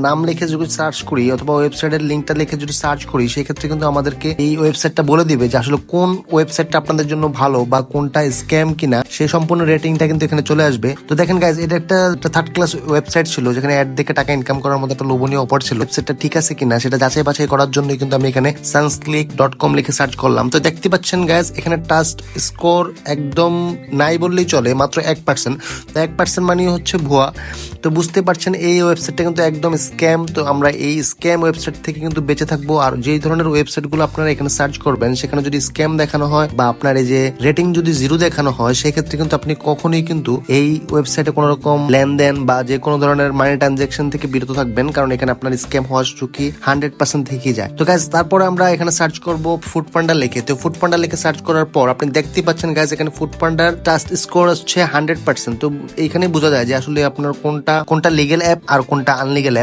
নাম লিখে যদি সার্চ করি অথবা ওয়েবসাইটের লিঙ্কটা লিখে যদি সার্চ করি, সেক্ষেত্রে কিন্তু আমাদেরকে এই ওয়েবসাইটটা বলে দিবে যে আসলে কোন ওয়েবসাইটটা আপনাদের জন্য ভালো বা কোনটা স্ক্যাম কিনা, সেই সম্পূর্ণ রেটিংটা কিন্তু এখানে চলে আসবে। তো দেখেন গাইজ, এটা একটা থার্ড ক্লাস ওয়েবসাইট ছিল যেখানে অ্যাড দেখে টাকা ইনকাম করার মতো একটা লোভনীয় অফার ছিল। ওয়েবসাইটটা ঠিক আছে কিনা সেটা যাচাই বাছাই করার জন্য কিন্তু আমি এখানে sansclick.com লিখে সার্চ করলাম। তো দেখতে পাচ্ছেন গাইজ, এখানে ট্রাস্ট স্কোর একদম নাই বললেই চলে, মাত্র 1%। তো 1% মানে হচ্ছে ভুয়া। তো বুঝতে পারছেন এই ওয়েবসাইটটা কিন্তু একদম স্ক্যাম। তো আমরা এই স্ক্যাম ওয়েবসাইট থেকে কিন্তু বেঁচে থাকবো। আর যেই ধরনের ওয়েবসাইট গুলো আপনারা এখানে সার্চ করবেন সেখানে যদি স্ক্যাম দেখানো হয় বা আপনার এই যে রেটিং যদি 0 দেখানো হয়, সেক্ষেত্রে কিন্তু আপনি কখনোই কিন্তু এই ওয়েবসাইটে কোনো রকম লেনদেন বা যে কোনো ধরনের মানি ট্রানজাকশন থেকে বিরত থাকবেন, কারণ এখানে আপনার স্ক্যাম হওয়ার ঝুঁকি 100% থেকেই যায়। তো গাইজ, তারপরে আমরা এখানে সার্চ করব ফুড পান্ডা লিখে। তো ফুড পান্ডা লিখে সার্চ করার পর আপনি দেখতে পাচ্ছেন গাইজ, এখানে ফুড পান্ডার ট্রাস্ট স্কোর হচ্ছে 100%। তো এইখানে বোঝা যায় যে আসলে আপনার কোনটা লিগেল অ্যাপ আর কোনটা আনলিগেল